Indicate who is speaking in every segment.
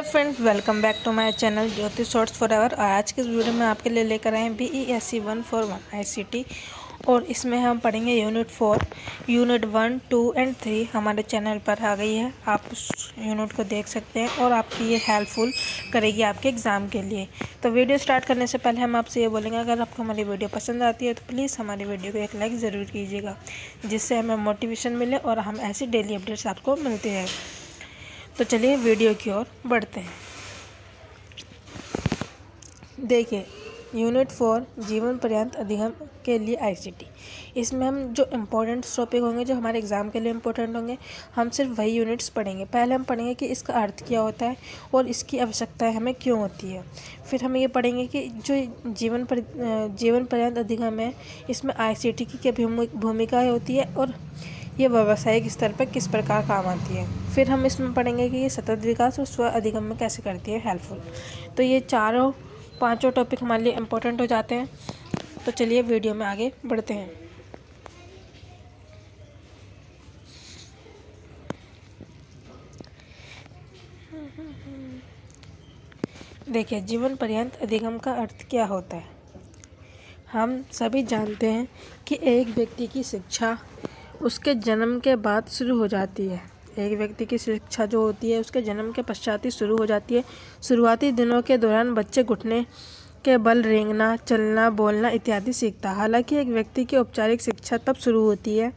Speaker 1: Friends, welcome back to my channel Jyoti shorts forever. और आज के इस वीडियो में आपके लिए लेकर आए हैं BESC 141 ICT। और इसमें हम पढ़ेंगे यूनिट 4। यूनिट 1, 2 एंड 3 हमारे चैनल पर आ गई है। आप उस यूनिट को देख सकते हैं और आपकी ये हेल्पफुल करेगी आपके एग्ज़ाम के लिए। तो वीडियो स्टार्ट करने से पहले हम आपसे ये बोलेंगे, अगर आपको हमारी वीडियो पसंद आती है तो प्लीज़ हमारी वीडियो को एक लाइक ज़रूर कीजिएगा, जिससे हमें मोटिवेशन मिले और हम ऐसी डेली अपडेट्स आपको मिलते हैं। तो चलिए वीडियो की ओर बढ़ते हैं। देखिए, यूनिट 4 जीवन पर्यंत अधिगम के लिए ICT। इसमें हम जो इम्पोर्टेंट टॉपिक होंगे, जो हमारे एग्ज़ाम के लिए इम्पोर्टेंट होंगे, हम सिर्फ वही यूनिट्स पढ़ेंगे। पहले हम पढ़ेंगे कि इसका अर्थ क्या होता है और इसकी आवश्यकताएं हमें क्यों होती है। फिर हम ये पढ़ेंगे कि जो जीवन पर्यंत अधिगम है, इसमें ICT की क्या भूमिका होती है और ये व्यावसायिक स्तर पर किस प्रकार काम आती है। फिर हम इसमें पढ़ेंगे कि ये सतत विकास और स्व अधिगम में कैसे करती है हेल्पफुल। तो ये पांचों टॉपिक हमारे लिए इम्पोर्टेंट हो जाते हैं। तो चलिए वीडियो में आगे बढ़ते हैं। देखिए, जीवन पर्यंत अधिगम का अर्थ क्या होता है। हम सभी जानते हैं कि एक व्यक्ति की शिक्षा उसके जन्म के बाद शुरू हो जाती है। एक व्यक्ति की शिक्षा जो होती है उसके जन्म के पश्चात ही शुरू हो जाती है। शुरुआती दिनों के दौरान बच्चे घुटने के बल रेंगना, चलना, बोलना इत्यादि सीखता है। हालांकि एक व्यक्ति की औपचारिक शिक्षा तब शुरू होती है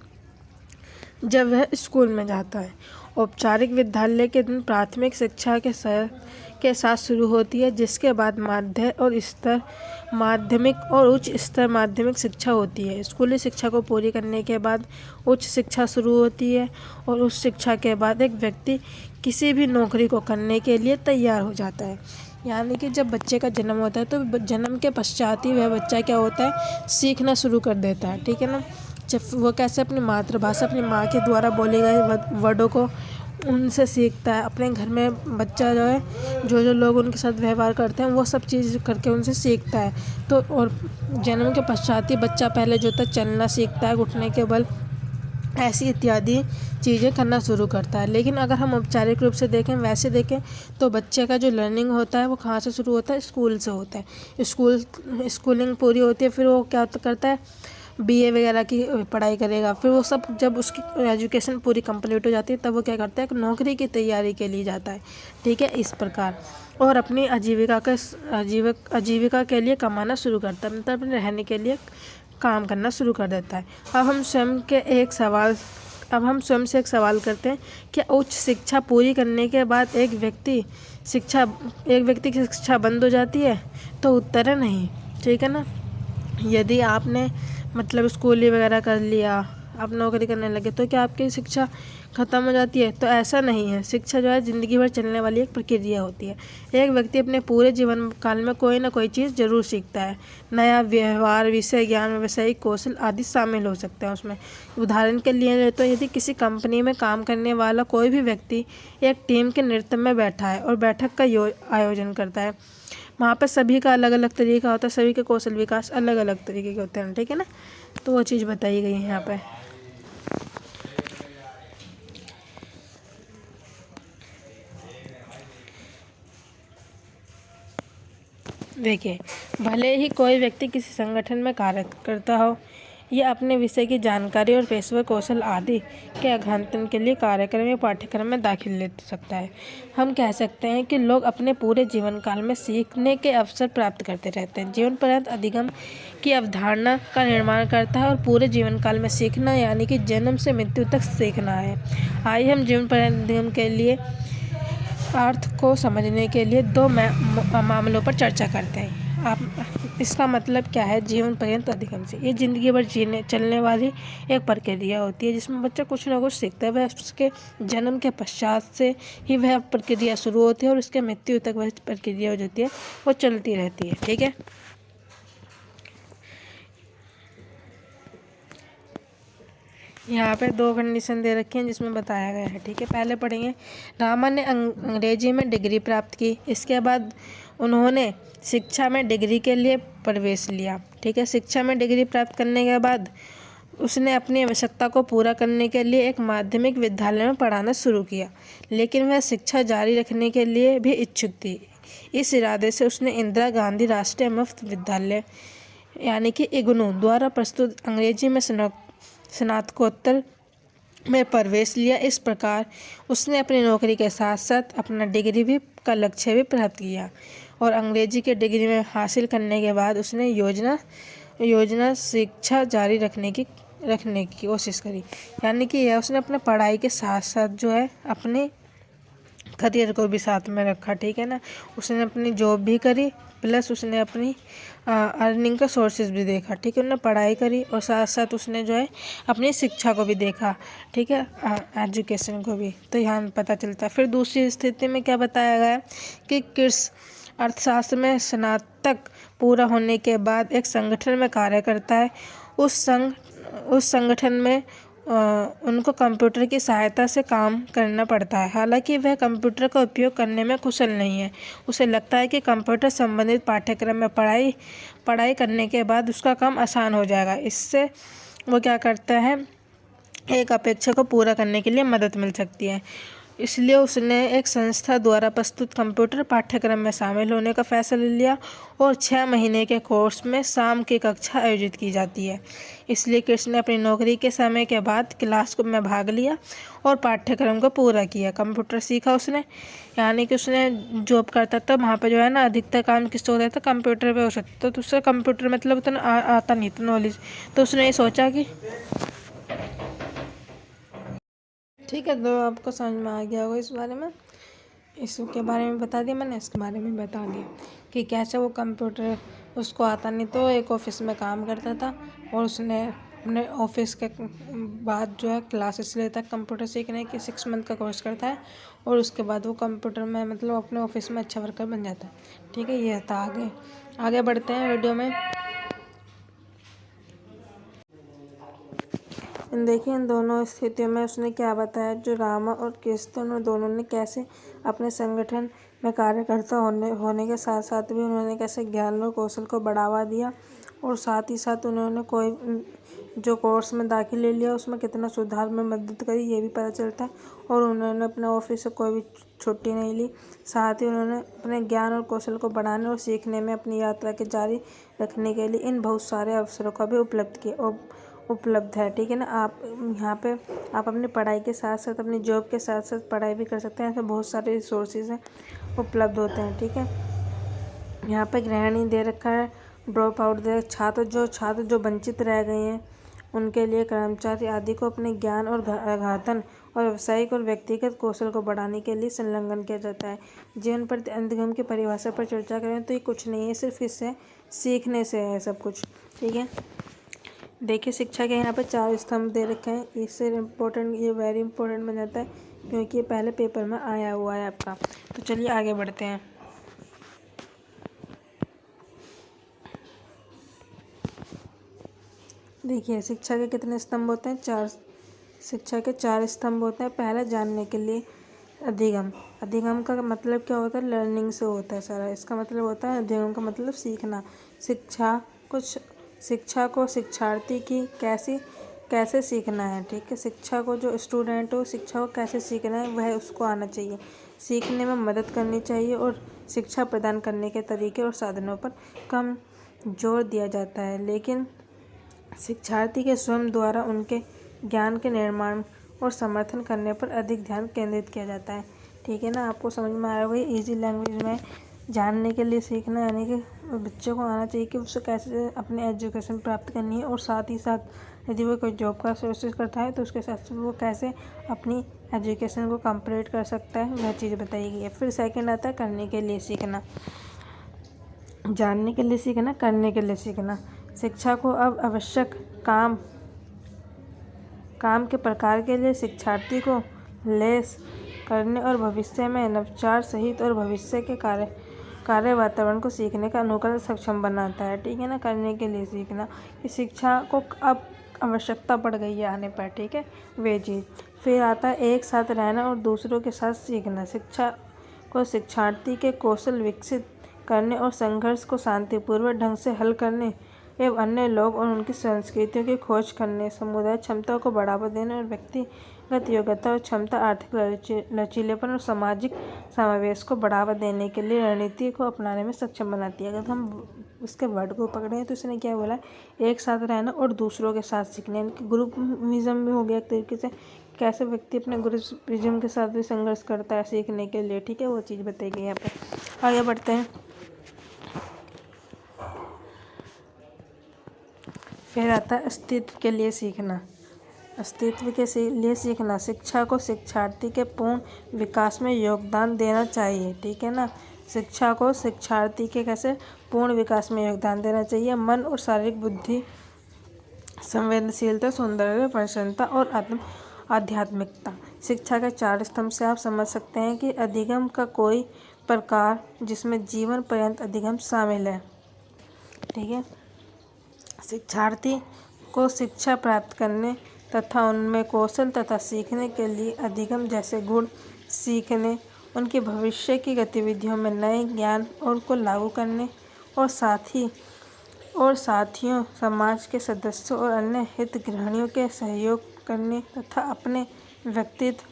Speaker 1: जब वह स्कूल में जाता है। औपचारिक विद्यालय के दिन प्राथमिक शिक्षा के साथ शुरू होती है, जिसके बाद माध्यमिक और उच्च स्तर माध्यमिक शिक्षा होती है। स्कूली शिक्षा को पूरी करने के बाद उच्च शिक्षा शुरू होती है और उस शिक्षा के बाद एक व्यक्ति किसी भी नौकरी को करने के लिए तैयार हो जाता है। यानी कि जब बच्चे का जन्म होता है तो जन्म के पश्चात ही वह बच्चा क्या होता है, सीखना शुरू कर देता है। ठीक है ना। जब वो कैसे अपनी मातृभाषा, अपनी माँ के द्वारा बोले गए वर्डों को उनसे सीखता है। अपने घर में बच्चा जो है, जो लोग उनके साथ व्यवहार करते हैं, वो सब चीज़ करके उनसे सीखता है। तो और जन्म के पश्चात ही बच्चा पहले जो था चलना सीखता है, घुटने के बल, ऐसी इत्यादि चीज़ें करना शुरू करता है। लेकिन अगर हम औपचारिक रूप से देखें, वैसे देखें, तो बच्चे का जो लर्निंग होता है वो कहाँ से शुरू होता है, स्कूल से होता है। स्कूलिंग पूरी होती है, फिर वो क्या करता है, BA वगैरह की पढ़ाई करेगा। फिर वो सब जब उसकी एजुकेशन पूरी कंप्लीट हो जाती है, तब वो क्या करता है, एक नौकरी की तैयारी के लिए जाता है। ठीक है, इस प्रकार। और अपनी आजीविका के लिए कमाना शुरू करता है, मतलब अपने रहने के लिए काम करना शुरू कर देता है। अब हम स्वयं से एक सवाल करते हैं, क्या उच्च शिक्षा पूरी करने के बाद एक व्यक्ति की शिक्षा बंद हो जाती है? तो उत्तर है नहीं। ठीक है ना। यदि आपने मतलब स्कूली वगैरह कर लिया, आप नौकरी करने लगे, तो क्या आपकी शिक्षा ख़त्म हो जाती है? तो ऐसा नहीं है। शिक्षा जो है ज़िंदगी भर चलने वाली एक प्रक्रिया होती है। एक व्यक्ति अपने पूरे जीवन काल में कोई ना कोई चीज़ ज़रूर सीखता है। नया व्यवहार, विषय ज्ञान, व्यावसायिक कौशल आदि शामिल हो सकते हैं उसमें। उदाहरण के लिए तो यदि किसी कंपनी में काम करने वाला कोई भी व्यक्ति एक टीम के नेतृत्व में बैठा है और बैठक का आयोजन करता है, वहाँ पर सभी का अलग अलग तरीका होता है, सभी के कौशल विकास अलग अलग तरीके के होते हैं। ठीक है ना। तो वो चीज़ बताई गई है यहाँ पे। देखिए, भले ही कोई व्यक्ति किसी संगठन में कार्य करता हो या अपने विषय की जानकारी और पेशेवर कौशल आदि के आघातन के लिए कार्यक्रम या पाठ्यक्रम में दाखिल ले सकता है। हम कह सकते हैं कि लोग अपने पूरे जीवन काल में सीखने के अवसर प्राप्त करते रहते हैं। जीवन पर्यंत अधिगम की अवधारणा का निर्माण करता है और पूरे जीवन काल में सीखना यानी कि जन्म से मृत्यु तक सीखना है। आइए हम जीवन पर्यंत अधिगम के लिए अर्थ को समझने के लिए दो मामलों पर चर्चा करते हैं। इसका मतलब क्या है जीवन पर्यंत अधिगम से? ये ज़िंदगी भर चलने वाली एक प्रक्रिया होती है, जिसमें बच्चा कुछ ना कुछ सीखता है। वह उसके जन्म के पश्चात से ही वह प्रक्रिया शुरू होती है और उसके मृत्यु तक वह प्रक्रिया हो जाती है, वो चलती रहती है। ठीक है। यहाँ पे दो कंडीशन दे रखी हैं जिसमें बताया गया है। ठीक है, पहले पढ़ेंगे। रामा ने अंग्रेजी में डिग्री प्राप्त की। इसके बाद उन्होंने शिक्षा में डिग्री के लिए प्रवेश लिया। ठीक है, शिक्षा में डिग्री प्राप्त करने के बाद उसने अपनी आवश्यकता को पूरा करने के लिए एक माध्यमिक विद्यालय में पढ़ाना शुरू किया, लेकिन वह शिक्षा जारी रखने के लिए भी इच्छुक थी। इस इरादे से उसने इंदिरा गांधी राष्ट्रीय मुफ्त विद्यालय यानी कि इग्नू द्वारा प्रस्तुत अंग्रेजी में स्नातकोत्तर में प्रवेश लिया। इस प्रकार उसने अपनी नौकरी के साथ साथ अपना डिग्री भी का लक्ष्य भी प्राप्त किया और अंग्रेजी के डिग्री में हासिल करने के बाद उसने योजना शिक्षा जारी रखने की कोशिश करी। यानी कि यह उसने अपने पढ़ाई के साथ साथ जो है अपने करियर को भी साथ में रखा, ठीक है ना। उसने अपनी जॉब भी करी प्लस उसने अपनी अर्निंग का सोर्सेज भी देखा, ठीक है। उन्होंने पढ़ाई करी और साथ साथ उसने जो है अपनी शिक्षा को भी देखा, ठीक है, एजुकेशन को भी। तो यहाँ पता चलता है। फिर दूसरी स्थिति में क्या बताया गया है कि किर्स अर्थशास्त्र में स्नातक पूरा होने के बाद एक संगठन में कार्य करता है। उस संगठन में उनको कंप्यूटर की सहायता से काम करना पड़ता है। हालांकि वह कंप्यूटर का उपयोग करने में कुशल नहीं है। उसे लगता है कि कंप्यूटर संबंधित पाठ्यक्रम में पढ़ाई करने के बाद उसका काम आसान हो जाएगा। इससे वो क्या करता है, एक अपेक्षा को पूरा करने के लिए मदद मिल सकती है। इसलिए उसने एक संस्था द्वारा प्रस्तुत कंप्यूटर पाठ्यक्रम में शामिल होने का फैसला लिया और 6 महीने के कोर्स में शाम की कक्षा आयोजित की जाती है। इसलिए कृष्ण ने अपनी नौकरी के समय के बाद क्लास में भाग लिया और पाठ्यक्रम को पूरा किया। कंप्यूटर सीखा उसने, यानी कि उसने जॉब करता था वहाँ पे जो है ना अधिकतर काम किससे होता था, कंप्यूटर पे हो सकता। तो उससे कंप्यूटर मतलब उतना आता नहीं था नॉलेज। तो उसने ये सोचा कि ठीक है, तो आपको समझ में आ गया होगा इस बारे में। इसके बारे में बता दिया मैंने, इसके बारे में बता दिया कि कैसे वो कंप्यूटर उसको आता नहीं तो एक ऑफिस में काम करता था और उसने अपने ऑफिस के बाद जो है क्लासेस लेता है कंप्यूटर सीखने की। 6 मंथ का कोर्स करता है और उसके बाद वो कंप्यूटर में मतलब अपने ऑफिस में अच्छा वर्कर बन जाता है, ठीक है। ये था। आगे बढ़ते हैं वीडियो में। देखिए इन दोनों स्थितियों में उसने क्या बताया, जो रामा और कृष्ण दोनों ने कैसे अपने संगठन में कार्यकर्ता होने के साथ साथ भी उन्होंने कैसे ज्ञान और कौशल को बढ़ावा दिया और साथ ही साथ उन्होंने कोई जो कोर्स में दाखिल ले लिया उसमें कितना सुधार में मदद करी, ये भी पता चलता है। और उन्होंने अपने ऑफिस से कोई भी छुट्टी नहीं ली। साथ ही उन्होंने अपने ज्ञान और कौशल को बढ़ाने और सीखने में अपनी यात्रा के जारी रखने के लिए इन बहुत सारे अवसरों का भी उपलब्ध है, ठीक है ना। आप यहाँ पे आप अपनी पढ़ाई के साथ साथ अपनी जॉब के साथ साथ पढ़ाई भी कर सकते हैं। ऐसे बहुत सारे रिसोर्सेज हैं उपलब्ध होते हैं, ठीक है। यहाँ पे ग्रहणी दे रखा है, ड्रॉप आउट दे, छात्र जो वंचित रह गए हैं उनके लिए, कर्मचारी आदि को अपने ज्ञान और घातन और व्यावसायिक और व्यक्तिगत कौशल को बढ़ाने के लिए संलग्न किया जाता है। जीवन पर अंतगम की परिभाषा पर चर्चा करें तो ये कुछ नहीं है, सिर्फ इससे सीखने से है सब कुछ, ठीक है। देखिए शिक्षा के यहाँ पे 4 स्तंभ दे रखे हैं। इससे इम्पोर्टेंट, ये वेरी इंपॉर्टेंट बन जाता है क्योंकि ये पहले पेपर में आया हुआ है आपका। तो चलिए आगे बढ़ते हैं। देखिए शिक्षा के कितने स्तंभ होते हैं, 4। शिक्षा के 4 स्तंभ होते हैं। पहला, जानने के लिए अधिगम। अधिगम का मतलब क्या होता है, लर्निंग से होता है सारा। इसका मतलब होता है अधिगम का मतलब सीखना। शिक्षा को शिक्षार्थी की कैसे सीखना है, ठीक है। शिक्षा को जो स्टूडेंट हो शिक्षा को कैसे सीखना है वह उसको आना चाहिए। सीखने में मदद करनी चाहिए और शिक्षा प्रदान करने के तरीके और साधनों पर कम जोर दिया जाता है, लेकिन शिक्षार्थी के स्वयं द्वारा उनके ज्ञान के निर्माण और समर्थन करने पर अधिक ध्यान केंद्रित किया जाता है, ठीक है ना। आपको समझ में आ रहा है। इजी लैंग्वेज में जानने के लिए सीखना, यानी कि बच्चों को आना चाहिए कि उससे कैसे अपनी एजुकेशन प्राप्त करनी है और साथ ही साथ यदि वो कोई जॉब का कोशिश करता है तो उसके साथ साथ वो कैसे अपनी एजुकेशन को कंप्लीट कर सकता है, वह चीज़ बताई गई है। फिर सेकंड आता है करने के लिए सीखना। जानने के लिए सीखना, करने के लिए सीखना। शिक्षा को अब आवश्यक काम के प्रकार के लिए शिक्षार्थी को लैस करने और भविष्य में नवाचार सहित और भविष्य के कार्य वातावरण को सीखने का अनुकूल सक्षम बनाता है, ठीक है ना। करने के लिए सीखना कि शिक्षा को अब आवश्यकता पड़ गई है आने पर, ठीक है, वे चीज़। फिर आता है एक साथ रहना और दूसरों के साथ सीखना। शिक्षा को शिक्षार्थी के कौशल विकसित करने और संघर्ष को शांतिपूर्वक ढंग से हल करने एवं अन्य लोग और उनकी संस्कृतियों की खोज करने, समुदाय क्षमता को बढ़ावा देने और व्यक्तिगत योग्यता और क्षमता, आर्थिक लचीलेपन और सामाजिक समावेश को बढ़ावा देने के लिए रणनीति को अपनाने में सक्षम बनाती है। अगर हम इसके वर्ड को पकड़े तो इसने क्या बोला, एक साथ रहना और दूसरों के साथ सीखना, यानी कि ग्रुपिज्म भी हो गया एक तरीके से, कैसे व्यक्ति अपने ग्रुपिज्म के साथ भी संघर्ष करता है सीखने के लिए। ठीक है, वो चीज़ बताई गई यहाँ पे। आगे बढ़ते हैं। फिर आता है अस्तित्व के लिए सीखना। अस्तित्व के लिए सीखना, शिक्षा को शिक्षार्थी के पूर्ण विकास में योगदान देना चाहिए। ठीक है ना, शिक्षा को शिक्षार्थी के कैसे पूर्ण विकास में योगदान देना चाहिए। मन और शारीरिक बुद्धि, संवेदनशीलता, सौंदर्य, प्रसन्नता और आध्यात्मिकता। शिक्षा के 4 स्तंभ से आप समझ सकते हैं कि अधिगम का कोई प्रकार जिसमें जीवन पर्यंत अधिगम शामिल है। ठीक है, शिक्षार्थी को शिक्षा प्राप्त करने तथा उनमें कौशल तथा सीखने के लिए अधिगम जैसे गुण सीखने, उनकी भविष्य की गतिविधियों में नए ज्ञान और को लागू करने और साथियों, समाज के सदस्यों और अन्य हितग्राहियों के सहयोग करने तथा अपने व्यक्तित्व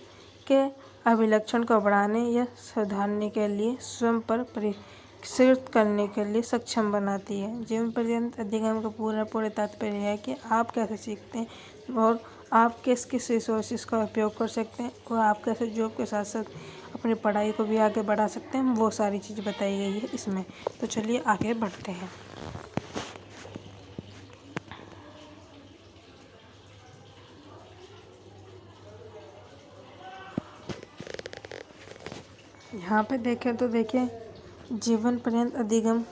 Speaker 1: के अभिलक्षण को बढ़ाने या सुधारने के लिए स्वयं पर परिष्कृत करने के लिए सक्षम बनाती है। जीवन पर्यंत अधिगम का पूरा तात्पर्य है कि आप कैसे सीखते हैं और आप किस किस रिसोर्सेज का उपयोग कर सकते हैं और आप कैसे जॉब के साथ साथ अपनी पढ़ाई को भी आगे बढ़ा सकते हैं, वो सारी चीज़ बताई गई है इसमें। तो चलिए आगे बढ़ते हैं। यहाँ पे देखें तो देखिए, जीवन पर्यंत अधिगम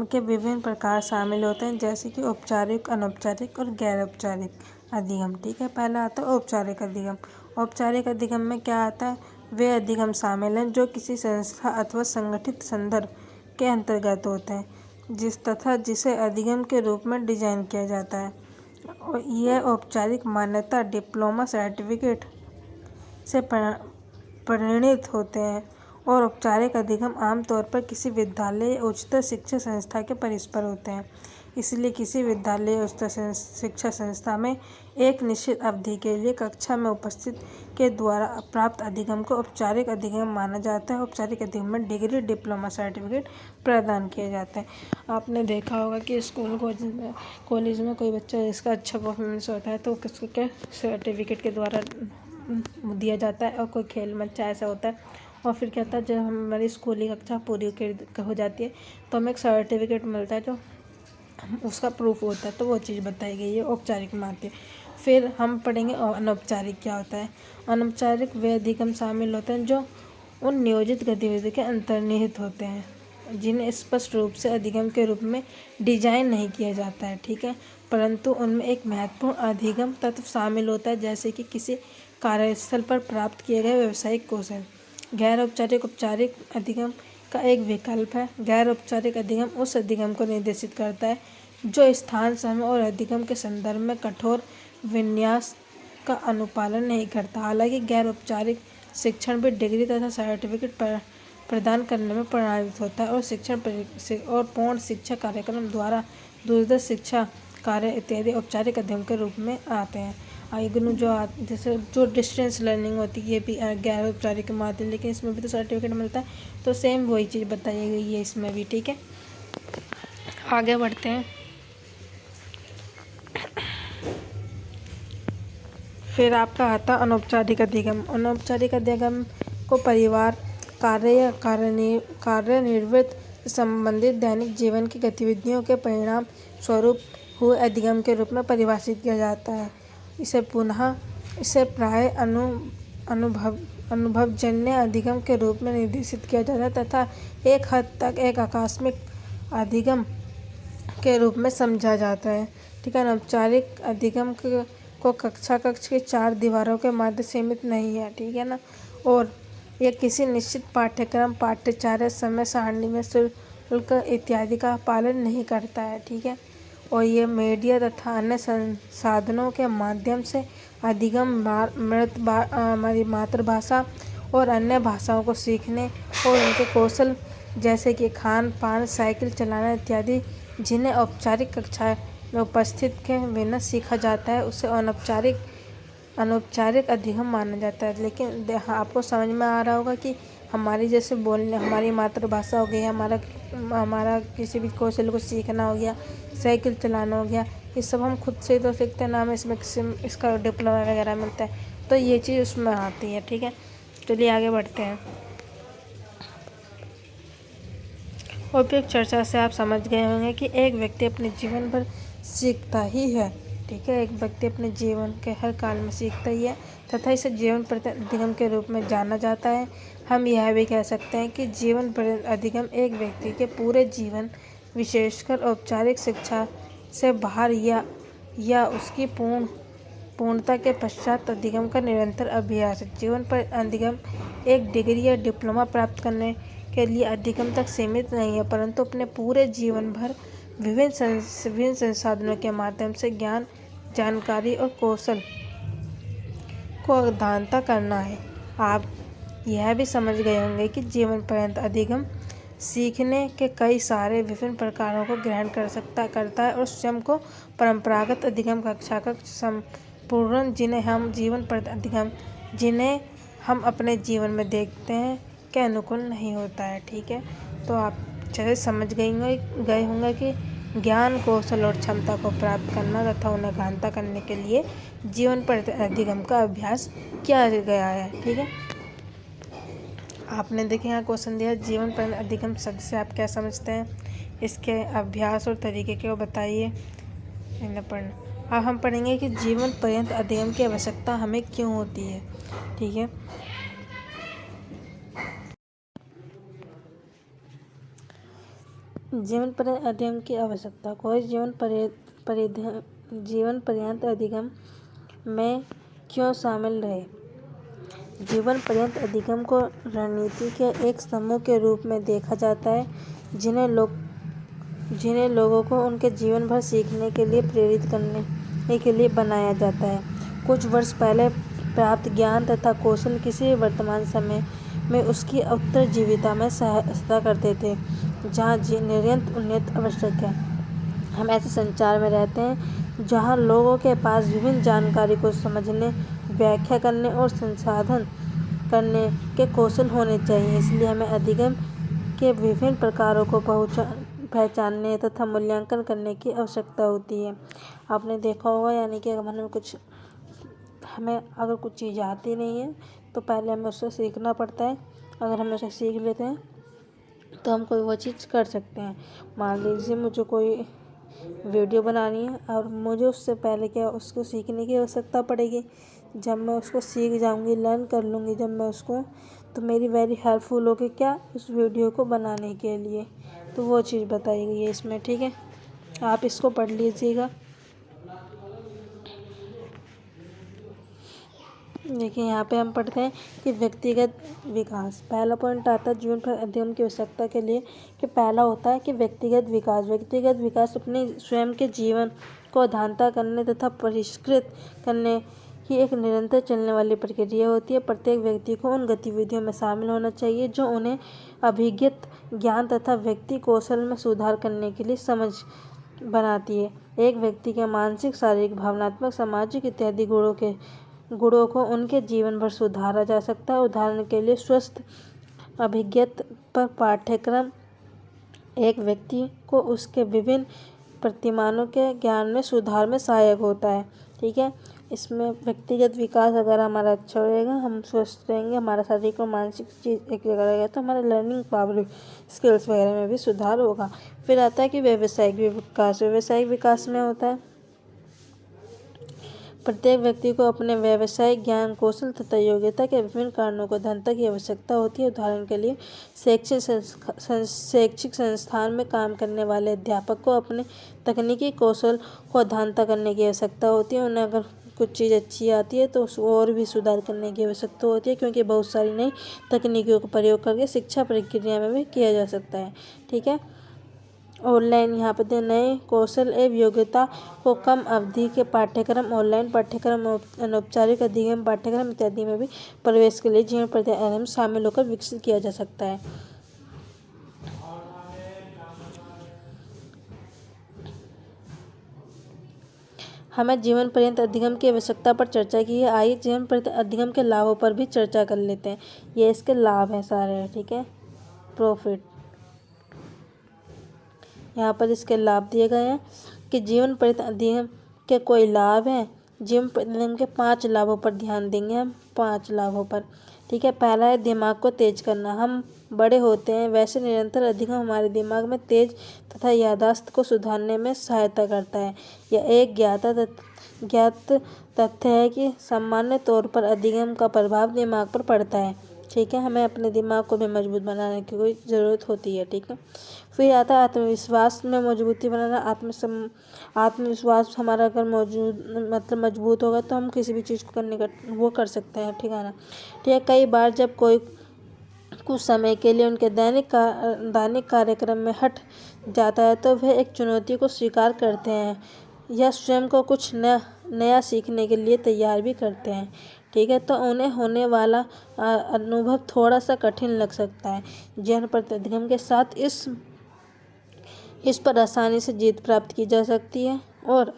Speaker 1: के विभिन्न प्रकार शामिल होते हैं, जैसे कि औपचारिक, अनौपचारिक और गैर औपचारिक अधिगम। ठीक है, पहला आता है औपचारिक अधिगम। औपचारिक अधिगम में क्या आता है, वे अधिगम शामिल हैं जो किसी संस्था अथवा संगठित संदर्भ के अंतर्गत होते हैं, जिसे अधिगम के रूप में डिजाइन किया जाता है। और यह औपचारिक मान्यता डिप्लोमा सर्टिफिकेट से परिणित होते हैं और औपचारिक अधिगम आमतौर पर किसी विद्यालय या उच्चतर शिक्षा संस्था के परिसर होते हैं। इसलिए किसी विद्यालय या उच्चतर शिक्षा संस्था में एक निश्चित अवधि के लिए कक्षा में उपस्थित के द्वारा प्राप्त अधिगम को औपचारिक अधिगम माना जाता है। औपचारिक अधिगम में डिग्री, डिप्लोमा सर्टिफिकेट प्रदान किए जाते हैं। आपने देखा होगा कि स्कूल कॉलेज में कोई बच्चा जिसका अच्छा परफॉर्मेंस होता है तो किसके सर्टिफिकेट के द्वारा दिया जाता है, और कोई खेल में अच्छा ऐसा होता है। और फिर क्या होता है, जब हमारी स्कूली कक्षा पूरी हो जाती है तो हमें एक सर्टिफिकेट मिलता है जो उसका प्रूफ होता है। तो वो चीज़ बताई गई है औपचारिक माध्यम। फिर हम पढ़ेंगे अनौपचारिक क्या होता है। अनौपचारिक वे अधिगम शामिल होते हैं जो उन नियोजित गतिविधि के अंतर्निहित होते हैं, जिन्हें स्पष्ट रूप से अधिगम के रूप में डिजाइन नहीं किया जाता है। ठीक है, परंतु उनमें एक महत्वपूर्ण अधिगम तत्व शामिल होता है, जैसे कि किसी कार्यस्थल पर प्राप्त किए गए व्यावसायिक कौशल। गैर औपचारिक औपचारिक अधिगम का एक विकल्प है। गैर औपचारिक अधिगम उस अधिगम को निर्देशित करता है जो स्थान, समय और अधिगम के संदर्भ में कठोर विन्यास का अनुपालन नहीं करता। हालांकि गैर औपचारिक शिक्षण भी डिग्री तथा सर्टिफिकेट प्रदान करने में प्रणालित होता है और शिक्षण और पूर्ण शिक्षा कार्यक्रम द्वारा दूरदर्श शिक्षा कार्य इत्यादि औपचारिक अधिगम के रूप में आते हैं। जैसे जो डिस्टेंस लर्निंग होती है, ये भी गैर औपचारिक के माध्यम, लेकिन इसमें भी तो सर्टिफिकेट मिलता है। तो सेम वही चीज़ बताई गई है इसमें भी। ठीक है, आगे बढ़ते हैं। फिर आपका आता अनौपचारिक अधिगम। अनौपचारिक अधिगम को परिवार, कार्य या कार्यनिवृत्त से संबंधित दैनिक जीवन की गतिविधियों के परिणाम स्वरूप हुए अधिगम के रूप में परिभाषित किया जाता है। इसे प्राय अनुभवजन्य अधिगम के रूप में निर्देशित किया जाता है तथा एक हद तक एक आकस्मिक अधिगम के रूप में समझा जाता है। ठीक है, अनौपचारिक अधिगम को कक्ष के 4 दीवारों के मध्य सीमित नहीं है। ठीक है ना, और यह किसी निश्चित पाठ्यक्रम, पाठ्यचर्या, समय सारणी में शुल्क इत्यादि का पालन नहीं करता है। ठीक है, और ये मीडिया तथा अन्य संसाधनों के माध्यम से अधिगम हमारी मातृभाषा और अन्य भाषाओं को सीखने और उनके कौशल जैसे कि खान पान, साइकिल चलाना इत्यादि, जिन्हें औपचारिक कक्षा में उपस्थित के बिना सीखा जाता है, उसे अनौपचारिक अधिगम माना जाता है। लेकिन आपको समझ में आ रहा होगा कि हमारी जैसे बोलने, हमारी मातृभाषा हो गई, हमारा किसी भी कौशल को सीखना हो गया, साइकिल चलाना हो गया, ये सब हम खुद से तो सीखते हैं ना, हमें इसमें इसका डिप्लोमा वगैरह मिलता है, तो ये चीज़ उसमें आती है। ठीक है, चलिए आगे बढ़ते हैं। उपयुक्त चर्चा से आप समझ गए होंगे कि एक व्यक्ति अपने जीवन भर सीखता ही है। ठीक है, एक व्यक्ति अपने जीवन के हर काल में सीखता ही है तथा इसे जीवन पर्यंत अधिगम के रूप में जाना जाता है। हम यह भी कह सकते हैं कि जीवन पर्यंत अधिगम एक व्यक्ति के पूरे जीवन, विशेषकर औपचारिक शिक्षा से बाहर या उसकी पूर्णता के पश्चात अधिगम का निरंतर अभ्यास है। जीवन पर अधिगम एक डिग्री या डिप्लोमा प्राप्त करने के लिए अधिगम तक सीमित नहीं है, परंतु अपने पूरे जीवन भर विभिन्न संसाधनों के माध्यम से ज्ञान, जानकारी और कौशल को अवधानता करना है। आप यह भी समझ गए होंगे कि जीवन पर्यंत अधिगम सीखने के कई सारे विभिन्न प्रकारों को ग्रहण करता है और स्वयं को परंपरागत अधिगम कक्षा का संपूर्ण, जिन्हें हम अपने जीवन में देखते हैं, के अनुकूल नहीं होता है। ठीक है, तो आप जैसे समझ गए होंगे कि ज्ञान, कौशल और क्षमता को प्राप्त करना तथा उन्हें गहनता करने के लिए जीवन पर अधिगम का अभ्यास किया गया है। ठीक है, आपने देखे यहाँ क्वेश्चन दिया, जीवन पर अधिगम शब्द से आप क्या समझते हैं, इसके अभ्यास और तरीके को बताइए। पढ़ना, अब हम पढ़ेंगे कि जीवन पर्यंत अधिगम की आवश्यकता हमें क्यों होती है। ठीक है, जीवन पर्यंत अधिगम की आवश्यकता। कोई जीवन पर्यंत अधिगम में क्यों शामिल रहे। जीवन पर्यंत अधिगम को रणनीति के एक समूह के रूप में देखा जाता है, जिन्हें लोगों को उनके जीवन भर सीखने के लिए प्रेरित करने के लिए बनाया जाता है। कुछ वर्ष पहले प्राप्त ज्ञान तथा कौशल किसी वर्तमान समय में उसकी उत्तरजीविता में सहायता करते थे, जहाँ निरंतर उन्नति आवश्यक है। हम ऐसे संचार में रहते हैं जहाँ लोगों के पास विभिन्न जानकारी को समझने, व्याख्या करने और संसाधन करने के कौशल होने चाहिए। इसलिए हमें अधिगम के विभिन्न प्रकारों को पहचानने तथा मूल्यांकन करने की आवश्यकता होती है। आपने देखा होगा, यानी कि हमें अगर कुछ चीज़ आती नहीं है तो पहले हमें उससे सीखना पड़ता है। अगर हम उसे सीख लेते हैं तो हम कोई वो चीज़ कर सकते हैं। मान लीजिए मुझे कोई वीडियो बनानी है और मुझे उससे पहले उसको सीखने की आवश्यकता पड़ेगी। जब मैं उसको सीख जाऊंगी, लर्न कर लूँगी जब मैं उसको, तो मेरी वेरी हेल्पफुल होगी उस वीडियो को बनाने के लिए। तो वो चीज़ बताई गई है इसमें। ठीक है, आप इसको पढ़ लीजिएगा। देखिए यहाँ पे हम पढ़ते हैं कि व्यक्तिगत विकास। पहला पॉइंट आता है जीवन पर अधिगम की आवश्यकता के लिए, कि पहला होता है कि व्यक्तिगत विकास अपने स्वयं के जीवन को अवधानता करने तथा परिष्कृत करने की एक निरंतर चलने वाली प्रक्रिया होती है। प्रत्येक व्यक्ति को उन गतिविधियों में शामिल होना चाहिए जो उन्हें अभिज्ञता, ज्ञान तथा व्यक्ति कौशल में सुधार करने के लिए समझ बनाती है। एक व्यक्ति के मानसिक, शारीरिक, भावनात्मक, सामाजिक इत्यादि गुणों को उनके जीवन भर सुधारा जा सकता है। उदाहरण के लिए स्वस्थ अभिज्ञता पर पाठ्यक्रम एक व्यक्ति को उसके विभिन्न प्रतिमानों के ज्ञान में सुधार में सहायक होता है। ठीक है, इसमें व्यक्तिगत विकास अगर हमारा अच्छा रहेगा, हम स्वस्थ रहेंगे, हमारा शारीरिक और मानसिक चीज़ एक जगह रहेगा, तो हमारे लर्निंग पावर, स्किल्स वगैरह में भी सुधार होगा। फिर आता है कि व्यावसायिक विकास में होता है प्रत्येक व्यक्ति को अपने व्यावसायिक ज्ञान, कौशल तथा योग्यता के विभिन्न कारणों को अवधानता की आवश्यकता होती है। उदाहरण के लिए शैक्षिक संस्थान में काम करने वाले अध्यापक को अपने तकनीकी कौशल को अवधानता करने की आवश्यकता होती है। उन्हें अगर कुछ चीज़ अच्छी आती है तो उसको और भी सुधार करने की आवश्यकता होती है, क्योंकि बहुत सारी नई तकनीकों का प्रयोग करके शिक्षा प्रक्रिया में भी किया जा सकता है। ठीक है, ऑनलाइन यहाँ पे नए कौशल एवं योग्यता को कम अवधि के पाठ्यक्रम, ऑनलाइन पाठ्यक्रम, अनौपचारिक अधिगम पाठ्यक्रम इत्यादि में भी प्रवेश के लिए जीवन पर अधिगम शामिल होकर विकसित किया जा सकता है। हमें जीवन पर्यंत अधिगम की आवश्यकता पर चर्चा की है। आइए जीवन पर्यंत अधिगम के लाभों पर भी चर्चा कर लेते हैं। ये इसके लाभ हैं सारे, ठीक है। प्रॉफिट, यहाँ पर इसके लाभ दिए गए हैं कि जीवन पर्यंत अधिगम के कोई लाभ हैं। जीवन पर्यंत अधिगम के 5 लाभों पर ध्यान देंगे हम, 5 लाभों पर, ठीक है। पहला है दिमाग को तेज करना। हम बड़े होते हैं, वैसे निरंतर अधिगम हमारे दिमाग में तेज तथा याददाश्त को सुधारने में सहायता करता है। यह एक ज्ञात तथ्य है कि सामान्य तौर पर अधिगम का प्रभाव दिमाग पर पड़ता है, ठीक है। हमें अपने दिमाग को भी मजबूत बनाने की कोई ज़रूरत होती है, ठीक है। फिर आता है आत्मविश्वास में मजबूती बनाना। आत्मविश्वास हमारा अगर मजबूत होगा तो हम किसी भी चीज़ को करने का वो कर सकते हैं, ठीक है ना। ठीक है, कई बार जब कोई कुछ समय के लिए उनके दैनिक कार्यक्रम में हट जाता है तो वह एक चुनौती को स्वीकार करते हैं या स्वयं को कुछ नया सीखने के लिए तैयार भी करते हैं, ठीक है। तो उन्हें होने वाला अनुभव थोड़ा सा कठिन लग सकता है। जीवन पर्यंत अधिगम के साथ इस पर आसानी से जीत प्राप्त की जा सकती है और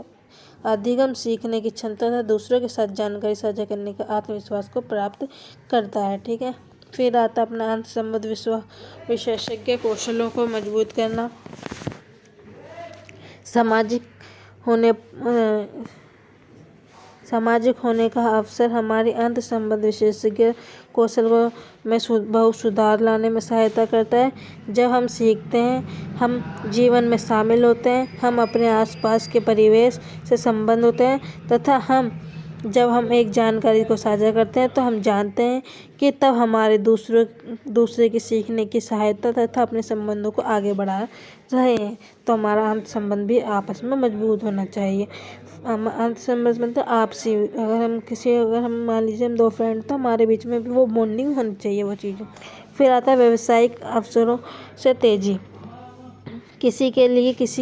Speaker 1: अधिगम सीखने की क्षमता तथा दूसरों के साथ जानकारी साझा करने का आत्मविश्वास को प्राप्त करता है, ठीक है। फिर आता अपना अंत संबंध विशेषज्ञ कौशलों को मजबूत करना। सामाजिक होने का अवसर हमारी अंत संबंध विशेषज्ञ कौशल में बहुत सुधार लाने में सहायता करता है। जब हम सीखते हैं, हम जीवन में शामिल होते हैं, हम अपने आसपास के परिवेश से संबंध होते हैं तथा जब हम एक जानकारी को साझा करते हैं तो हम जानते हैं कि तब हमारे दूसरे की सीखने की सहायता तथा अपने संबंधों को आगे बढ़ा रहे हैं। तो हमारा अंत संबंध भी आपस में मजबूत होना चाहिए। अंत संबंध मतलब आपसी, अगर हम मान लीजिए हम 2 फ्रेंड तो हमारे बीच में भी वो बॉन्डिंग होनी चाहिए, वो चीज़ें। फिर आता है व्यावसायिक अवसरों से तेजी। किसी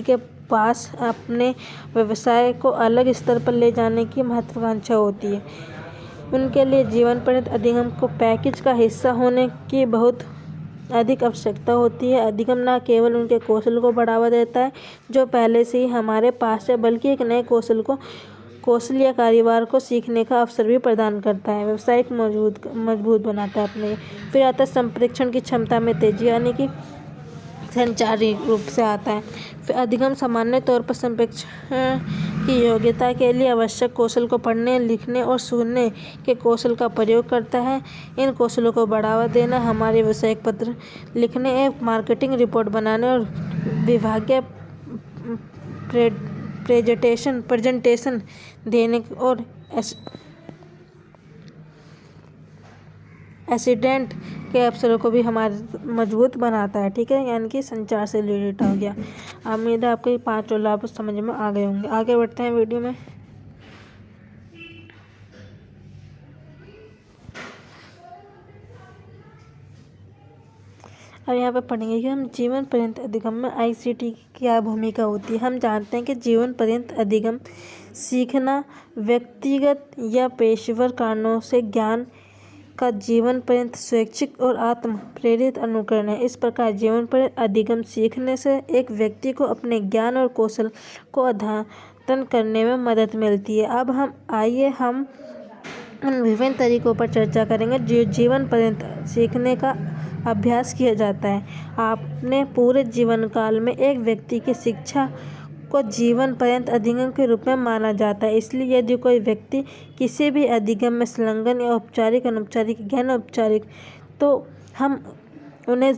Speaker 1: के पास अपने व्यवसाय को अलग स्तर पर ले जाने की महत्वाकांक्षा होती है। उनके लिए जीवन पर्यंत अधिगम को पैकेज का हिस्सा होने की बहुत अधिक आवश्यकता होती है। अधिगम न केवल उनके कौशल को बढ़ावा देता है जो पहले से ही हमारे पास है, बल्कि एक नए कौशल या कारोबार को सीखने का अवसर भी प्रदान करता है। व्यवसाय मजबूत बनाता है अपने। फिर आता है संप्रेषण की क्षमता में तेजी, यानी कि संचारी रूप से आता है। फिर अधिगम सामान्य तौर पर संप्रेषण की योग्यता के लिए आवश्यक कौशल को पढ़ने, लिखने और सुनने के कौशल का प्रयोग करता है। इन कौशलों को बढ़ावा देना हमारे व्यावसायिक पत्र लिखने, एक मार्केटिंग रिपोर्ट बनाने और विभागीय प्रेजेंटेशन देने और एसिडेंट के अवसरों को भी हमारे मजबूत बनाता है, ठीक है। यानी कि संचार से रिलेटेड हो गया। उम्मीद है आपको ये 5 लाभ समझ में आ गए होंगे। आगे बढ़ते हैं वीडियो में। अब यहाँ पे पढ़ेंगे कि हम जीवन पर्यंत अधिगम में ICT की क्या भूमिका होती है। हम जानते हैं कि जीवन पर्यंत अधिगम सीखना व्यक्तिगत या पेशेवर कारणों से ज्ञान का जीवन पर्यंत स्वैच्छिक और आत्म प्रेरित अनुकरण है। इस प्रकार जीवन पर्यंत अधिगम सीखने से एक व्यक्ति को अपने ज्ञान और कौशल को अद्यतन करने में मदद मिलती है। अब आइए हम उन विभिन्न तरीकों पर चर्चा करेंगे जो जीवन पर्यंत सीखने का अभ्यास किया जाता है। आपने पूरे जीवन काल में एक व्यक्ति की शिक्षा को जीवन पर्यंत अधिगम के रूप में माना जाता है। इसलिए यदि कोई व्यक्ति किसी भी अधिगम में संलग्न या औपचारिक, अनौपचारिक, गैर औपचारिक, तो हम उन्हें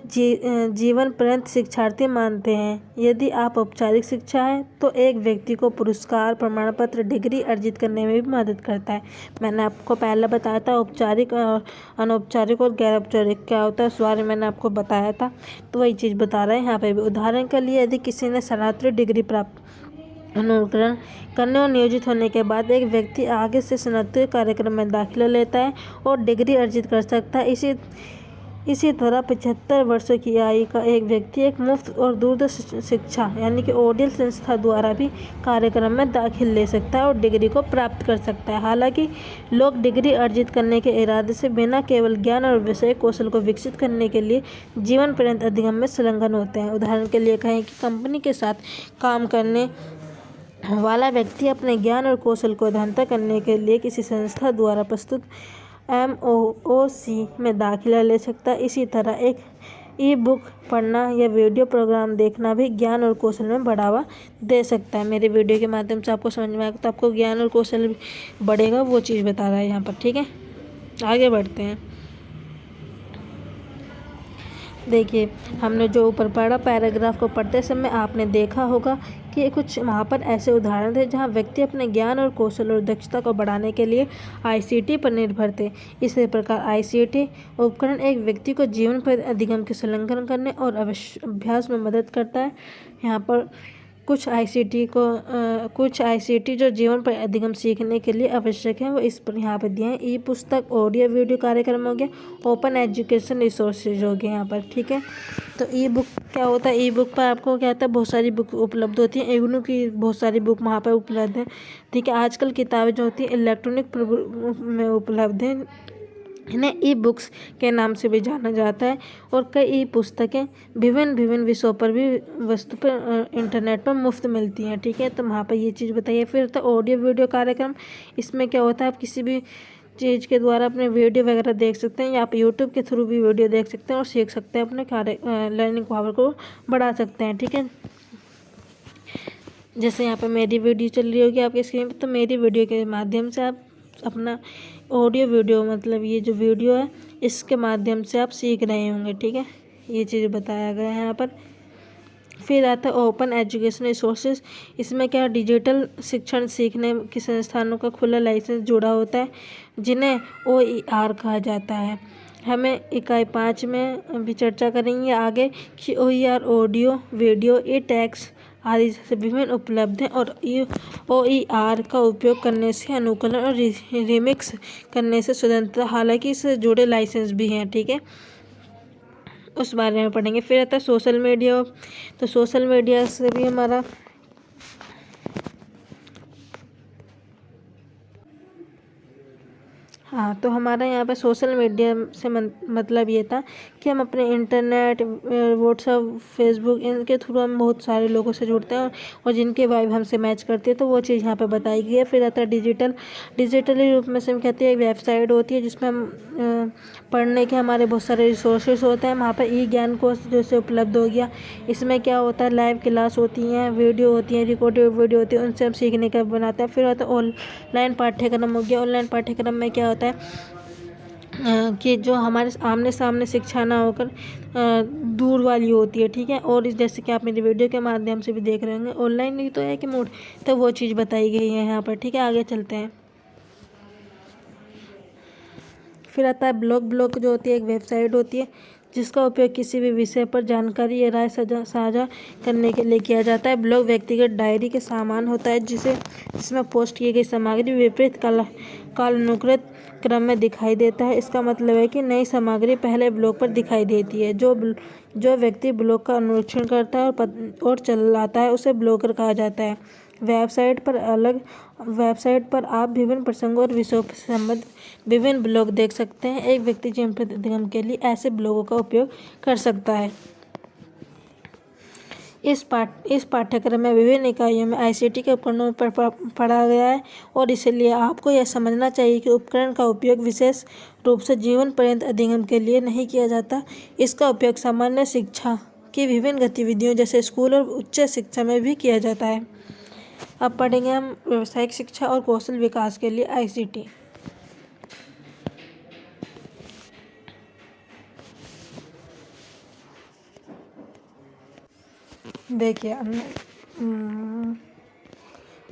Speaker 1: जीवन पर्यंत शिक्षार्थी मानते हैं। यदि आप औपचारिक शिक्षा है तो एक व्यक्ति को पुरस्कार, प्रमाण पत्र, डिग्री अर्जित करने में भी मदद करता है। मैंने आपको पहले बताया था औपचारिक और अनौपचारिक और गैर औपचारिक क्या होता है, उस बारे में मैंने आपको बताया था, तो वही चीज़ बता रहे हैं यहाँ पे भी। उदाहरण के लिए यदि किसी ने स्नातक डिग्री प्राप्त अनुकरण करने और नियोजित होने के बाद एक व्यक्ति आगे से स्नातक कार्यक्रम में दाखिला लेता है और डिग्री अर्जित कर सकता है। इसी तरह 75 वर्षों की आयु का एक व्यक्ति एक मुफ्त और दूरदर्श शिक्षा यानी कि ओडियल संस्था द्वारा भी कार्यक्रम में दाखिल ले सकता है और डिग्री को प्राप्त कर सकता है। हालांकि लोग डिग्री अर्जित करने के इरादे से बिना केवल ज्ञान और विषय कौशल को विकसित करने के लिए जीवन पर्यंत अधिगम में संलग्न होते हैं। उदाहरण के लिए कहें कि कंपनी के साथ काम करने वाला व्यक्ति अपने ज्ञान और कौशल को अध्ययन करने के लिए किसी संस्था द्वारा प्रस्तुत MOOC में दाखिला ले सकता है। इसी तरह एक ई-बुक पढ़ना या वीडियो प्रोग्राम देखना भी ज्ञान और कौशल में बढ़ावा दे सकता है। मेरे वीडियो के माध्यम से आपको समझ में आएगा तो आपको ज्ञान और कौशल भी बढ़ेगा, वो चीज़ बता रहा है यहाँ पर। ठीक है, आगे बढ़ते हैं। देखिए, हमने जो ऊपर पढ़ा पैराग्राफ को पढ़ते समय आपने देखा होगा कि कुछ वहाँ पर ऐसे उदाहरण थे जहाँ व्यक्ति अपने ज्ञान और कौशल और दक्षता को बढ़ाने के लिए ICT पर निर्भर थे। इसी प्रकार ICT उपकरण एक व्यक्ति को जीवन पर अधिगम के संलग्न करने और अभ्यास में मदद करता है। यहाँ पर कुछ ICT जो जीवन पर अधिगम सीखने के लिए आवश्यक है वो इस पर यहाँ पर दिए हैं। ई पुस्तक, ऑडियो वीडियो कार्यक्रम हो गया, ओपन एजुकेशन रिसोर्सेज हो गए यहाँ पर। ठीक है, तो ई बुक क्या होता है? ई बुक पर आपको क्या होता है, बहुत सारी बुक उपलब्ध होती हैं। इग्नू की बहुत सारी बुक वहाँ पर उपलब्ध है। ठीक है, आजकल किताबें जो होती हैं इलेक्ट्रॉनिक में उपलब्ध हैं, इन्हें ई बुक्स के नाम से भी जाना जाता है। और कई ई पुस्तकें विभिन्न विषयों पर भी वस्तु पर इंटरनेट पर मुफ्त मिलती हैं। ठीक है, तो वहाँ पर ये चीज़ बताइए। फिर तो ऑडियो वीडियो कार्यक्रम, इसमें क्या होता है, आप किसी भी चीज़ के द्वारा अपने वीडियो वगैरह देख सकते हैं या आप यूट्यूब के थ्रू भी वीडियो देख सकते हैं और सीख सकते हैं, अपने लर्निंग पावर को बढ़ा सकते हैं। ठीक है, जैसे यहाँ पर मेरी वीडियो चल रही होगी आपकी स्क्रीन पर, तो मेरी वीडियो के माध्यम से आप अपना ऑडियो वीडियो, मतलब ये जो वीडियो है इसके माध्यम से आप सीख रहे होंगे। ठीक है, ये चीज़ बताया गया है यहाँ पर। फिर आता है ओपन एजुकेशन रिसोर्सेज। इसमें क्या डिजिटल शिक्षण सीखने के संस्थानों का खुला लाइसेंस जुड़ा होता है, जिन्हें OER कहा जाता है। हमें इकाई 5 में भी चर्चा करेंगे आगे कि OER ऑडियो, वीडियो, ई-टेक्स्ट आदि से विभिन्न उपलब्ध हैं और OER का उपयोग करने से अनुकूलन और रिमिक्स करने से स्वतंत्रता, हालांकि इससे जुड़े लाइसेंस भी हैं। ठीक है, उस बारे में पढ़ेंगे। फिर आता है सोशल मीडिया। तो सोशल मीडिया से भी हमारा हाँ, तो हमारा यहाँ पे सोशल मीडिया से मतलब ये था कि हम अपने इंटरनेट, व्हाट्सएप, फेसबुक, इनके थ्रू हम बहुत सारे लोगों से जुड़ते हैं और जिनके वाइब हमसे मैच करती है, तो वो चीज़ यहाँ पे बताई गई है। फिर आता है डिजिटली रूप में से हम कहते हैं एक वेबसाइट होती है जिसमें हम पढ़ने के हमारे बहुत सारे रिसोर्सेज होते हैं। वहाँ पर ज्ञान कोर्स जैसे उपलब्ध हो गया। इसमें क्या होता है, लाइव क्लास होती हैं, वीडियो होती हैं, रिकॉर्डेड वीडियो होती है, उनसे हम सीखने का बनाते हैं। फिर आता है ऑनलाइन पाठ्यक्रम हो गया। ऑनलाइन पाठ्यक्रम में क्या होता है कि जो हमारे आमने सामने शिक्षा ना होकर दूर वाली होती है। ठीक है, और जैसे कि आप मेरी वीडियो के माध्यम से भी देख रहे होंगे, ऑनलाइन नहीं तो है कि मोड, तो वो चीज़ बताई गई है यहाँ पर। ठीक है, आगे चलते हैं। फिर आता है ब्लॉग जो होती है एक वेबसाइट होती है जिसका उपयोग किसी भी विषय पर जानकारी या राय साझा करने के लिए किया जाता है। ब्लॉग व्यक्तिगत डायरी के समान होता है जिसमें पोस्ट की गई सामग्री विपरीत कालानुक्रमित क्रम में दिखाई देता है। इसका मतलब है कि नई सामग्री पहले ब्लॉग पर दिखाई देती है। जो व्यक्ति ब्लॉग का अनुरक्षण करता है और चलाता है उसे ब्लॉगर कहा जाता है। वेबसाइट पर आप विभिन्न प्रसंगों और विषयों से संबंधित विभिन्न ब्लॉग देख सकते हैं। एक व्यक्ति जीवन प्रतिगम के लिए ऐसे ब्लॉगों का उपयोग कर सकता है। इस पाठ्यक्रम में विभिन्न इकाइयों में ICT के उपकरणों पर पढ़ा गया है और इसलिए आपको यह समझना चाहिए कि उपकरण का उपयोग विशेष रूप से जीवन पर्यंत अधिगम के लिए नहीं किया जाता। इसका उपयोग सामान्य शिक्षा की विभिन्न गतिविधियों जैसे स्कूल और उच्च शिक्षा में भी किया जाता है। अब पढ़ेंगे हम व्यावसायिक शिक्षा और कौशल विकास के लिए ICT। देखिए,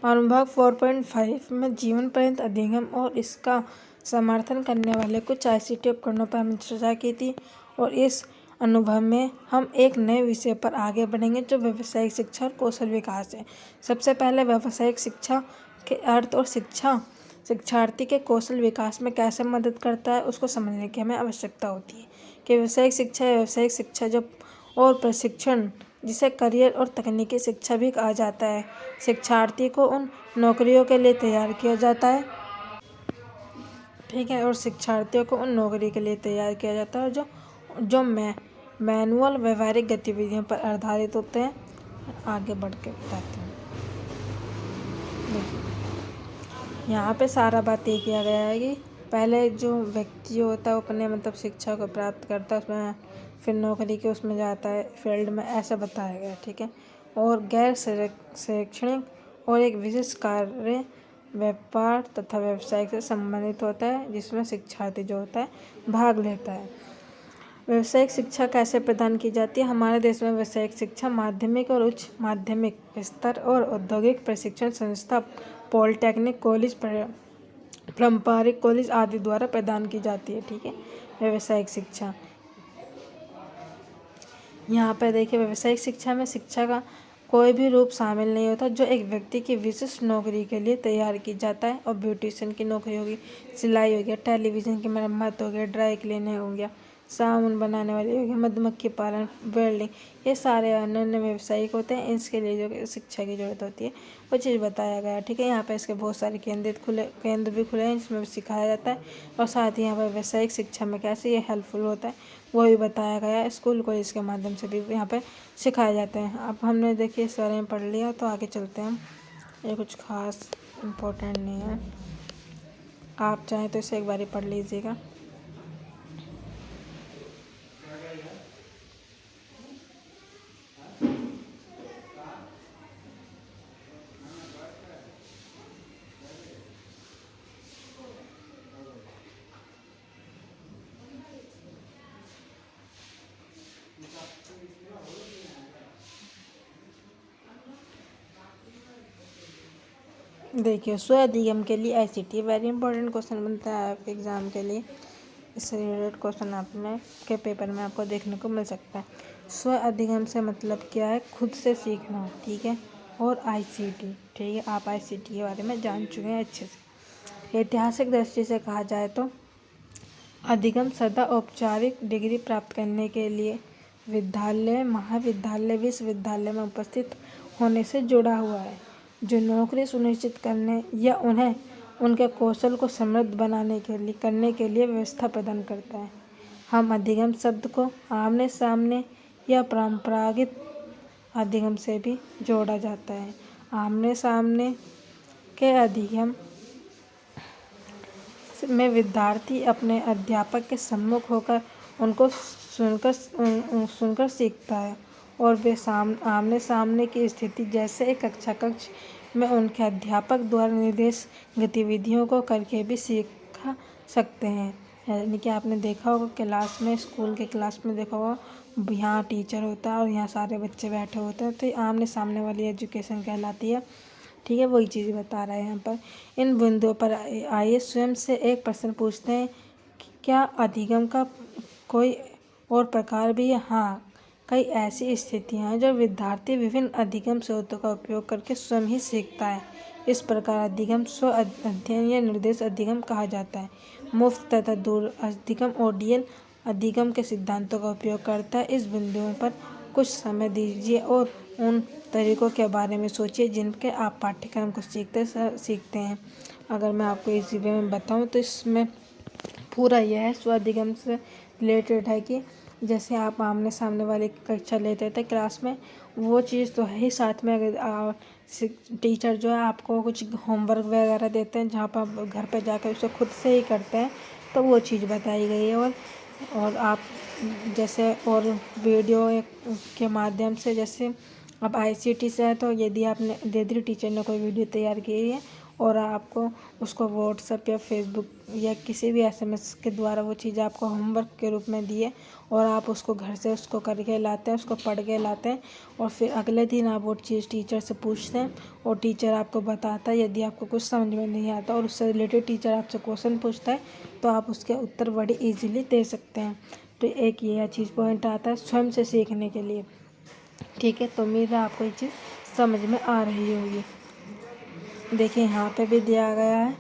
Speaker 1: अनुभाग 4.5 में जीवन पर्यंत अधिगम और इसका समर्थन करने वाले कुछ ICT उपकरणों पर हमने चर्चा की थी और इस अनुभव में हम एक नए विषय पर आगे बढ़ेंगे जो व्यावसायिक शिक्षा और कौशल विकास है। सबसे पहले व्यावसायिक शिक्षा के अर्थ और शिक्षार्थी के कौशल विकास में कैसे मदद करता है उसको समझने की हमें आवश्यकता होती है कि व्यावसायिक शिक्षा जब और प्रशिक्षण, जिसे करियर और तकनीकी शिक्षा भी कहा जाता है, शिक्षार्थी को उन नौकरियों के लिए तैयार किया जाता है। ठीक है, और शिक्षार्थियों को उन नौकरी के लिए तैयार किया जाता है जो मैनुअल व्यवहारिक गतिविधियों पर आधारित होते हैं। आगे बढ़ के बताते हैं। यहाँ पे सारा बात ये किया गया है कि पहले जो व्यक्ति होता है वो अपने मतलब शिक्षा को प्राप्त करता है, उसमें फिर नौकरी के उसमें जाता है फील्ड में, ऐसा बताया गया है, ठीक है। और गैर शैक्षणिक और एक विशेष कार्य व्यापार तथा व्यवसाय से संबंधित होता है जिसमें शिक्षार्थी जो होता है भाग लेता है। व्यावसायिक शिक्षा कैसे प्रदान की जाती है? हमारे देश में व्यावसायिक शिक्षा माध्यमिक और उच्च माध्यमिक स्तर और औद्योगिक प्रशिक्षण संस्था, पॉलिटेक्निक कॉलेज, पारंपरिक कॉलेज आदि द्वारा प्रदान की जाती है, ठीक है। व्यावसायिक शिक्षा, यहाँ पर देखिए व्यावसायिक शिक्षा में शिक्षा का कोई भी रूप शामिल नहीं होता जो एक व्यक्ति की विशिष्ट नौकरी के लिए तैयार की जाता है। और ब्यूटिशियन की नौकरी होगी, सिलाई हो गया, टेलीविज़न की मरम्मत हो गया, ड्राई क्लीनर हो गया, साबुन बनाने वाली हो गया, मधुमक्खी पालन, वेल्डिंग, ये सारे अन्य व्यावसायिक होते हैं। इसके लिए जो शिक्षा की ज़रूरत होती है वो चीज़ बताया गया है, ठीक है। यहाँ पर इसके बहुत सारे केंद्र भी खुले हैं जिसमें सिखाया जाता है। और साथ ही यहाँ पर व्यावसायिक शिक्षा में कैसे ये हेल्पफुल होता है वो भी बताया गया है। स्कूल कॉलेज के माध्यम से भी यहाँ पे सिखाए जाते हैं। अब हमने देखिए इस बारे में पढ़ लिया, तो आगे चलते हैं हम। ये कुछ खास इम्पोर्टेंट नहीं है, आप चाहें तो इसे एक बार पढ़ लीजिएगा। देखिए स्व अधिगम के लिए ICT वेरी इंपॉर्टेंट क्वेश्चन बनता है आपके एग्ज़ाम के लिए। इससे रिलेटेड क्वेश्चन आपने के पेपर में आपको देखने को मिल सकता है। स्व अधिगम से मतलब क्या है? खुद से सीखना, ठीक है। और ICT, ठीक है, आप ICT के बारे में जान चुके हैं अच्छे से। ऐतिहासिक दृष्टि से कहा जाए तो अधिगम सदा औपचारिक डिग्री प्राप्त करने के लिए विद्यालय, महाविद्यालय, विश्वविद्यालय में उपस्थित होने से जुड़ा हुआ है, जो नौकरी सुनिश्चित करने या उन्हें उनके कौशल को समृद्ध बनाने करने के लिए व्यवस्था प्रदान करता है। हम अधिगम शब्द को आमने सामने या परंपरागत अधिगम से भी जोड़ा जाता है। आमने सामने के अधिगम में विद्यार्थी अपने अध्यापक के सम्मुख होकर उनको सुनकर सीखता है, और वे आमने सामने की स्थिति जैसे एक कक्षा कक्ष में उनके अध्यापक द्वारा निर्देश गतिविधियों को करके भी सीख सकते हैं। यानी कि आपने देखा होगा क्लास में, स्कूल के क्लास में देखा होगा, यहाँ टीचर होता है और यहाँ सारे बच्चे बैठे होते हैं, तो ये आमने सामने वाली एजुकेशन कहलाती है, ठीक है। वही चीज़ बता रहा है यहाँ पर। इन बिंदुओं पर आइए स्वयं से एक प्रश्न पूछते हैं कि क्या अधिगम का कोई और प्रकार भी है? हाँ, कई ऐसी स्थितियाँ हैं जो विद्यार्थी विभिन्न अधिगम स्रोतों का उपयोग करके स्वयं ही सीखता है। इस प्रकार अधिगम स्व अध्ययन या निर्देश अधिगम कहा जाता है। मुफ्त तथा दूर अधिगम ODL अधिगम के सिद्धांतों का उपयोग करता है। इस बिंदुओं पर कुछ समय दीजिए और उन तरीकों के बारे में सोचिए जिनके आप पाठ्यक्रम को सीखते हैं। अगर मैं आपको इसी वे में बताऊं तो इसमें पूरा यह है, स्व अधिगम से रिलेटेड है कि जैसे आप आमने सामने वाली कक्षा लेते थे क्लास में, वो चीज़ तो है ही, साथ में अगर टीचर जो है आपको कुछ होमवर्क वगैरह देते हैं जहाँ पर आप घर पे जाकर उसे खुद से ही करते हैं, तो वो चीज़ बताई गई है। और आप जैसे और वीडियो के माध्यम से, जैसे अब ICT से है तो यदि आपने यदि टीचर ने कोई वीडियो तैयार की है और आपको उसको व्हाट्सएप या फेसबुक या किसी भी SMS के द्वारा वो चीज़ आपको होमवर्क के रूप में दी है और आप उसको घर से उसको करके लाते हैं, उसको पढ़ के लाते हैं, और फिर अगले दिन आप वो चीज़ टीचर से पूछते हैं और टीचर आपको बताता है। यदि आपको कुछ समझ में नहीं आता और उससे रिलेटेड टीचर आपसे क्वेश्चन पूछता है तो आप उसके उत्तर बड़ी ईजीली दे सकते हैं। तो एक ये चीज़ पॉइंट आता है स्वयं से सीखने के लिए, ठीक है। तो उम्मीद है आपको ये चीज़ समझ में आ रही होगी। देखिए यहाँ पे भी दिया गया है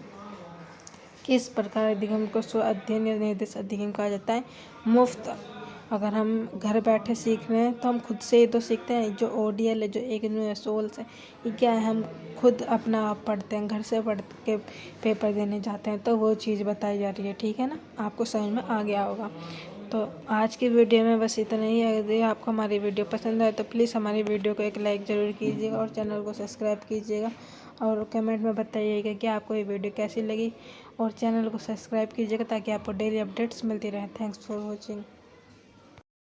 Speaker 1: कि इस प्रकार अधिगम को स्व अध्ययन या निर्देश अधिगम कहा जाता है। मुफ्त, अगर हम घर बैठे सीख रहे हैं तो हम खुद से ही तो सीखते हैं। जो ODL है, जो IGNOU है, SOLS है, ये क्या है, हम खुद अपना आप पढ़ते हैं, घर से पढ़ के पेपर देने जाते हैं, तो वो चीज़ बताई जा रही है, ठीक है ना। आपको समझ में आ गया होगा। तो आज की वीडियो में बस इतना ही है। यदि आपको हमारी वीडियो पसंद आए तो प्लीज़ हमारी वीडियो को एक लाइक ज़रूर कीजिएगा और चैनल को सब्सक्राइब कीजिएगा। और कमेंट में बताइएगा कि आपको ये वीडियो कैसी लगी और चैनल को सब्सक्राइब कीजिएगा ताकि आपको डेली अपडेट्स मिलती रहे। Thanks for watching.